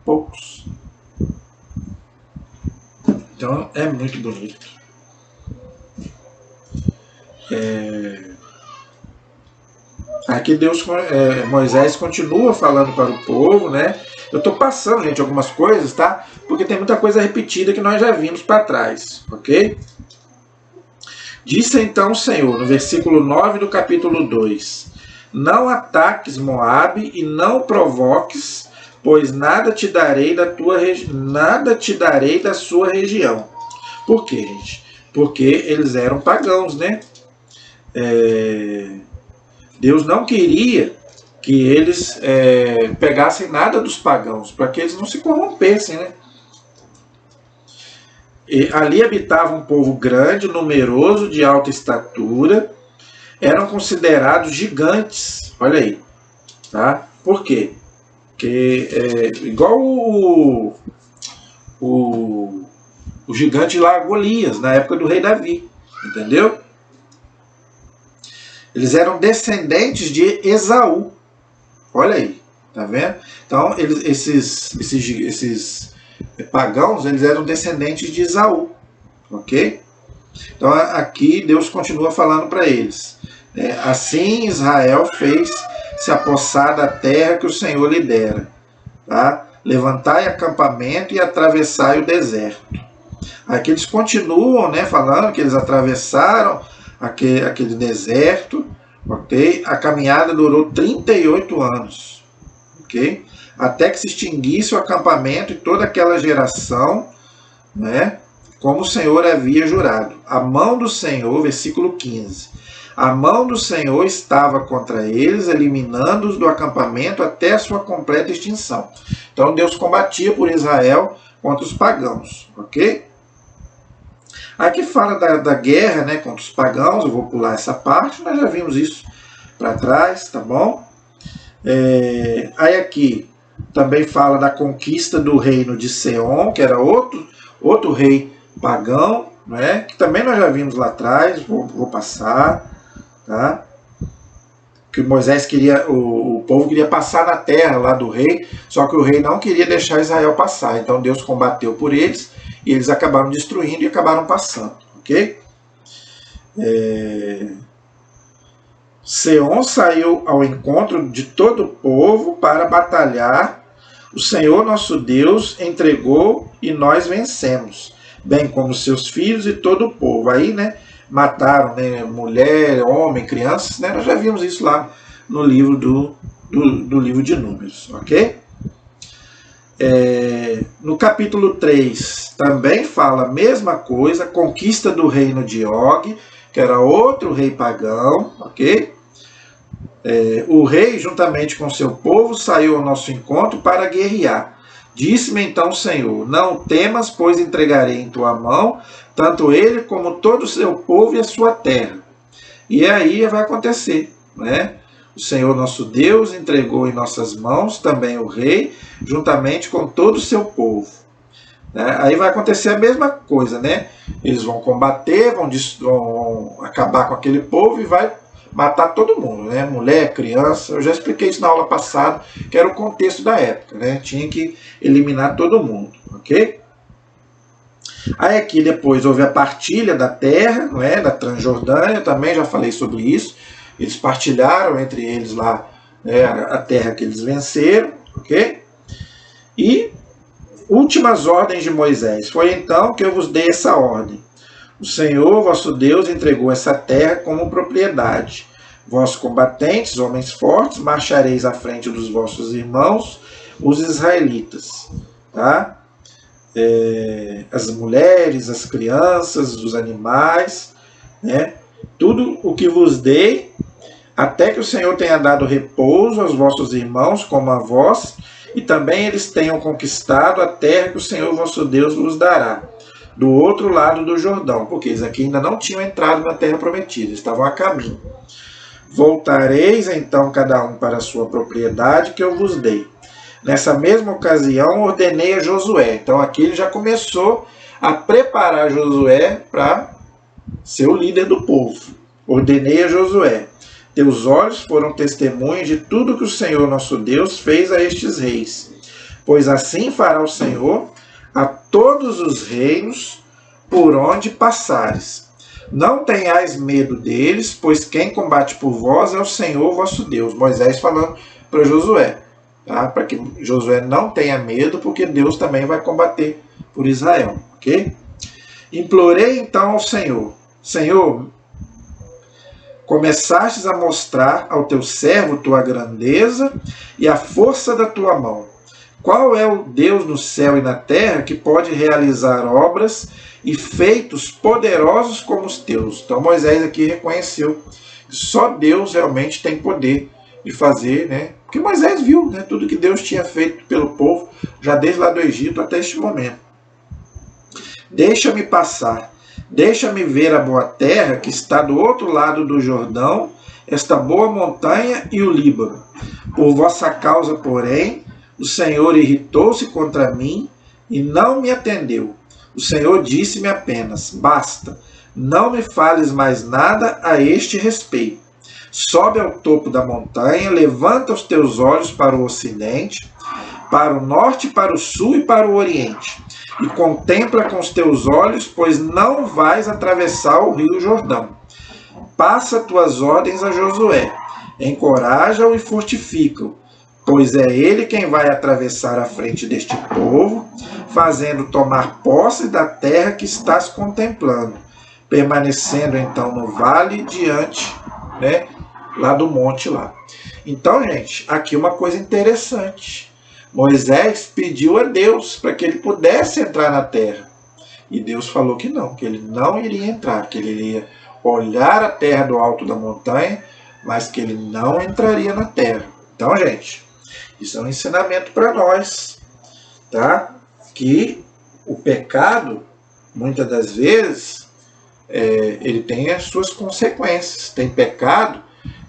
[SPEAKER 1] Poucos. Então é muito bonito. Aqui Moisés continua falando para o povo, né? Eu estou passando, gente, algumas coisas, tá? Porque tem muita coisa repetida que nós já vimos para trás, ok? Disse então o Senhor, no versículo 9 do capítulo 2, não ataques Moabe e não provoques, pois nada te darei da sua região. Por quê, gente? Porque eles eram pagãos, né? Deus não queria que eles pegassem nada dos pagãos, para que eles não se corrompessem, né? E ali habitava um povo grande, numeroso, de alta estatura, eram considerados gigantes, olha aí, tá? Por quê? Porque igual o gigante lá, Golias, na época do rei Davi, entendeu? Eles eram descendentes de Esaú. Olha aí, tá vendo? Então, esses pagãos, eles eram descendentes de Esaú. Ok? Então, aqui Deus continua falando para eles. Assim Israel fez se apossar da terra que o Senhor lhe dera. Tá? Levantai acampamento e atravessai o deserto. Aqui eles continuam, né, falando que eles atravessaram aquele deserto, ok? A caminhada durou 38 anos, ok? Até que se extinguisse o acampamento e toda aquela geração, né? Como o Senhor havia jurado. A mão do Senhor, versículo 15. A mão do Senhor estava contra eles, eliminando-os do acampamento até a sua completa extinção. Então Deus combatia por Israel contra os pagãos, ok? Aqui fala da guerra, né, contra os pagãos. Eu vou pular essa parte, nós já vimos isso para trás, tá bom? Aí aqui também fala da conquista do reino de Seom, que era outro rei pagão, né, que também nós já vimos lá atrás. Vou passar, tá? Que Moisés queria, o povo queria passar na terra lá do rei, só que o rei não queria deixar Israel passar. Então Deus combateu por eles e eles acabaram destruindo e acabaram passando, ok? Seom saiu ao encontro de todo o povo para batalhar. O Senhor nosso Deus entregou e nós vencemos, bem como seus filhos e todo o povo. Aí, né, mataram, né, mulher, homem, crianças, né? Nós já vimos isso lá no livro do livro de Números, ok? No capítulo 3 também fala a mesma coisa, conquista do reino de Og, que era outro rei pagão, ok? O rei, juntamente com seu povo, saiu ao nosso encontro para guerrear. Disse-me então o Senhor: não temas, pois entregarei em tua mão tanto ele como todo o seu povo e a sua terra. E aí vai acontecer, né? O Senhor nosso Deus entregou em nossas mãos também o rei, juntamente com todo o seu povo. Aí vai acontecer a mesma coisa, né? Eles vão combater, vão acabar com aquele povo e vai matar todo mundo, né? Mulher, criança. Eu já expliquei isso na aula passada, que era o contexto da época, né? Tinha que eliminar todo mundo, ok? Aí aqui depois houve a partilha da terra, não é? Da Transjordânia, também já falei sobre isso. Eles partilharam entre eles lá, né, a terra que eles venceram, ok? E últimas ordens de Moisés. Foi então que eu vos dei essa ordem. O Senhor, vosso Deus, entregou essa terra como propriedade. Vós, combatentes, homens fortes, marchareis à frente dos vossos irmãos, os israelitas. Tá? As mulheres, as crianças, os animais, né? Tudo o que vos dei, até que o Senhor tenha dado repouso aos vossos irmãos, como a vós, e também eles tenham conquistado a terra que o Senhor vosso Deus vos dará, do outro lado do Jordão, porque eles aqui ainda não tinham entrado na terra prometida, estavam a caminho. Voltareis então cada um para a sua propriedade que eu vos dei. Nessa mesma ocasião ordenei a Josué. Então aqui ele já começou a preparar Josué para ser o líder do povo. Ordenei a Josué: teus olhos foram testemunhas de tudo que o Senhor nosso Deus fez a estes reis. Pois assim fará o Senhor a todos os reinos por onde passares. Não tenhais medo deles, pois quem combate por vós é o Senhor vosso Deus. Moisés falando para Josué, tá? Para que Josué não tenha medo, porque Deus também vai combater por Israel, ok? Implorei então ao Senhor: Senhor, começastes a mostrar ao teu servo tua grandeza e a força da tua mão. Qual é o Deus no céu e na terra que pode realizar obras e feitos poderosos como os teus? Então Moisés aqui reconheceu que só Deus realmente tem poder de fazer, né? Porque Moisés viu, né, tudo que Deus tinha feito pelo povo, já desde lá do Egito até este momento. Deixa-me passar, deixa-me ver a boa terra que está do outro lado do Jordão, esta boa montanha e o Líbano. Por vossa causa, porém, o Senhor irritou-se contra mim e não me atendeu. O Senhor disse-me apenas: basta, não me fales mais nada a este respeito. Sobe ao topo da montanha, levanta os teus olhos para o ocidente, para o norte, para o sul e para o oriente, e contempla com os teus olhos, pois não vais atravessar o rio Jordão. Passa tuas ordens a Josué, encoraja-o e fortifica-o, pois é ele quem vai atravessar a frente deste povo, fazendo tomar posse da terra que estás contemplando, permanecendo então no vale diante, né, lá do monte lá. Então, gente, aqui uma coisa interessante. Moisés pediu a Deus para que ele pudesse entrar na terra. E Deus falou que ele não iria entrar, que ele iria olhar a terra do alto da montanha, mas que ele não entraria na terra. Então, gente, isso é um ensinamento para nós, tá? Que o pecado, muitas das vezes, ele tem as suas consequências. Tem pecado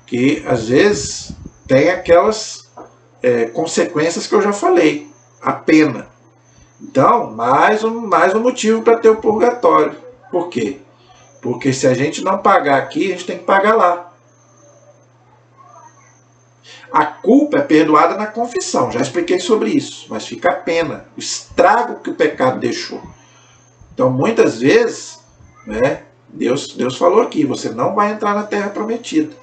[SPEAKER 1] que, às vezes, tem aquelas consequências que eu já falei, a pena. Então, mais um motivo para ter o purgatório. Por quê? Porque se a gente não pagar aqui, a gente tem que pagar lá. A culpa é perdoada na confissão, já expliquei sobre isso, mas fica a pena, o estrago que o pecado deixou. Então, muitas vezes, né, Deus falou aqui, você não vai entrar na terra prometida.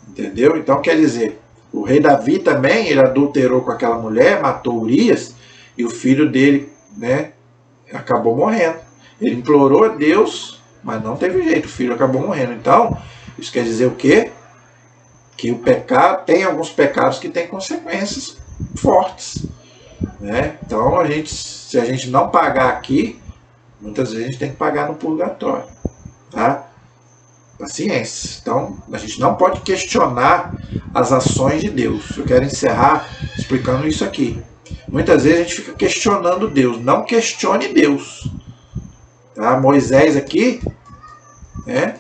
[SPEAKER 1] Entendeu? Então, quer dizer, o rei Davi também, ele adulterou com aquela mulher, matou Urias, e o filho dele, né, acabou morrendo. Ele implorou a Deus, mas não teve jeito, o filho acabou morrendo. Então, isso quer dizer o quê? Que o pecado, tem alguns pecados que têm consequências fortes, né? Então, se a gente não pagar aqui, muitas vezes a gente tem que pagar no purgatório, tá? Paciência. Então, a gente não pode questionar as ações de Deus. Eu quero encerrar explicando isso aqui. Muitas vezes a gente fica questionando Deus. Não questione Deus. Tá? Moisés aqui, né?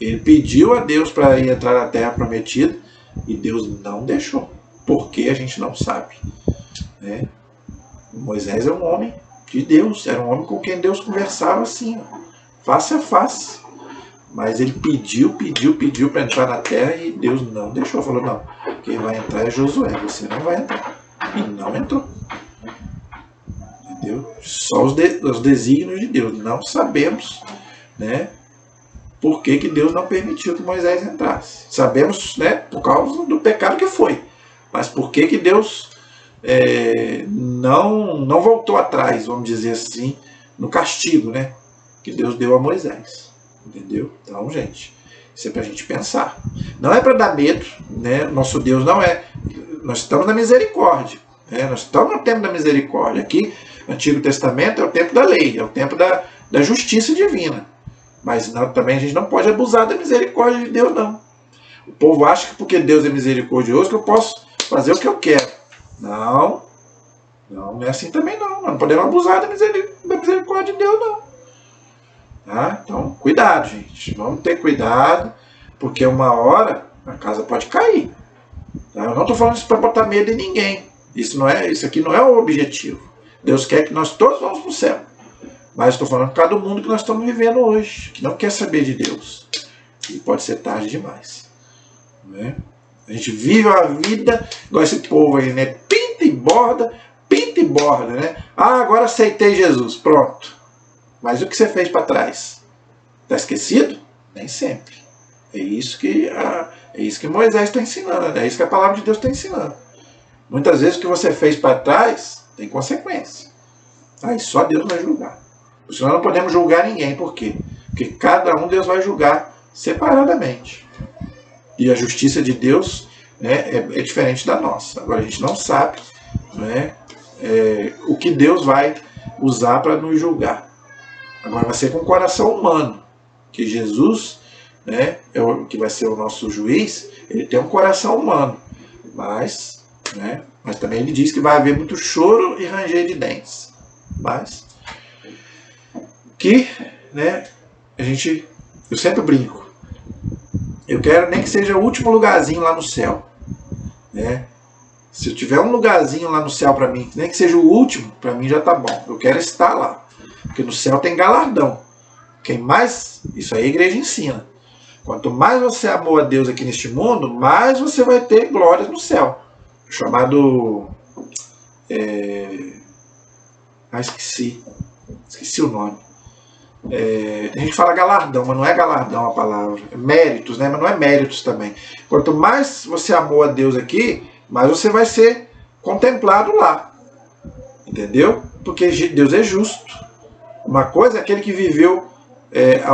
[SPEAKER 1] Ele pediu a Deus para ir entrar na terra prometida e Deus não deixou. Por que a gente não sabe, né? Moisés é um homem de Deus, era um homem com quem Deus conversava assim, ó, face a face. Mas ele pediu para entrar na terra e Deus não deixou. Falou, não, quem vai entrar é Josué, você não vai entrar. E não entrou. Entendeu? Só os desígnios de Deus. Não sabemos, né, por que Deus não permitiu que Moisés entrasse. Sabemos, né, por causa do pecado que foi. Mas por que Deus não voltou atrás, vamos dizer assim, no castigo, né, que Deus deu a Moisés. Entendeu? Então, gente, isso é pra gente pensar. Não é para dar medo, né? Nosso Deus não é. Nós estamos na misericórdia, né? Nós estamos no tempo da misericórdia. Aqui, no Antigo Testamento é o tempo da lei, é o tempo da justiça divina. Mas também a gente não pode abusar da misericórdia de Deus, não. O povo acha que porque Deus é misericordioso que eu posso fazer o que eu quero. Não é assim também não. Nós não podemos abusar da misericórdia de Deus, não. Tá? Então, cuidado, gente. Vamos ter cuidado, porque uma hora a casa pode cair. Tá? Eu não estou falando isso para botar medo em ninguém. Isso aqui não é o objetivo. Deus quer que nós todos vamos para o céu. Mas estou falando por causa do mundo que nós estamos vivendo hoje, que não quer saber de Deus. E pode ser tarde demais. Né? A gente vive a vida igual esse povo aí, né? Pinta e borda, né? Ah, agora aceitei Jesus. Pronto. Mas o que você fez para trás? Está esquecido? Nem sempre. É isso que Moisés está ensinando. É isso que a palavra de Deus está ensinando. Muitas vezes o que você fez para trás tem consequência. Aí só Deus vai julgar. Por isso nós não podemos julgar ninguém. Por quê? Porque cada um Deus vai julgar separadamente. E a justiça de Deus, né, é diferente da nossa. Agora a gente não sabe, né, o que Deus vai usar para nos julgar. Agora vai ser com o coração humano, que Jesus, né, que vai ser o nosso juiz, ele tem um coração humano, mas também ele diz que vai haver muito choro e ranger de dentes. Mas que, né, eu sempre brinco, eu quero nem que seja o último lugarzinho lá no céu, né? Se eu tiver um lugarzinho lá no céu para mim, nem que seja o último, para mim já tá bom. Eu quero estar lá. Porque no céu tem galardão. Quem mais, isso aí a igreja ensina. Quanto mais você amou a Deus aqui neste mundo, mais você vai ter glórias no céu. Chamado... Esqueci o nome. A gente fala galardão, mas não é galardão a palavra. É méritos, né? Mas não é méritos também. Quanto mais você amou a Deus aqui, mais você vai ser contemplado lá. Entendeu? Porque Deus é justo. Uma coisa é aquele que viveu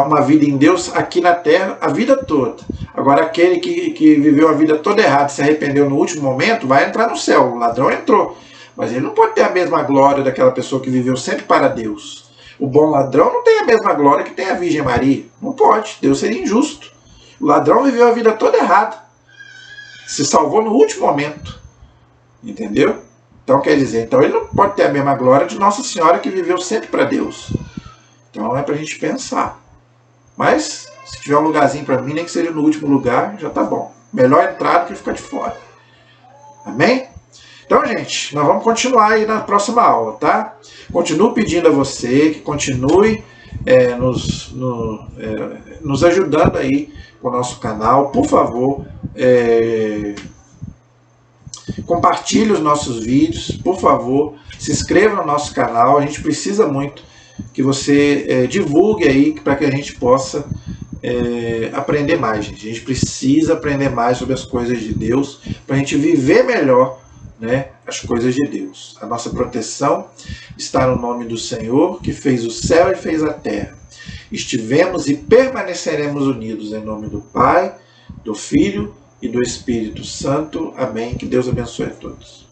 [SPEAKER 1] uma vida em Deus aqui na terra a vida toda. Agora, aquele que viveu a vida toda errada, se arrependeu no último momento, vai entrar no céu. O ladrão entrou, mas ele não pode ter a mesma glória daquela pessoa que viveu sempre para Deus. O bom ladrão não tem a mesma glória que tem a Virgem Maria. Não pode, Deus seria injusto. O ladrão viveu a vida toda errada, se salvou no último momento. Entendeu? Então, quer dizer, então ele não pode ter a mesma glória de Nossa Senhora que viveu sempre para Deus. Então é para a gente pensar. Mas, se tiver um lugarzinho para mim, nem que seja no último lugar, já tá bom. Melhor entrar do que ficar de fora. Amém? Então, gente, nós vamos continuar aí na próxima aula, tá? Continuo pedindo a você que continue nos ajudando aí com o nosso canal. Por favor, compartilhe os nossos vídeos, por favor, se inscreva no nosso canal. A gente precisa muito que você divulgue aí para que a gente possa aprender mais, gente. A gente precisa aprender mais sobre as coisas de Deus para a gente viver melhor, né, as coisas de Deus. A nossa proteção está no nome do Senhor, que fez o céu e fez a terra. Estivemos e permaneceremos unidos em nome do Pai, do Filho e do Espírito Santo. Amém. Que Deus abençoe a todos.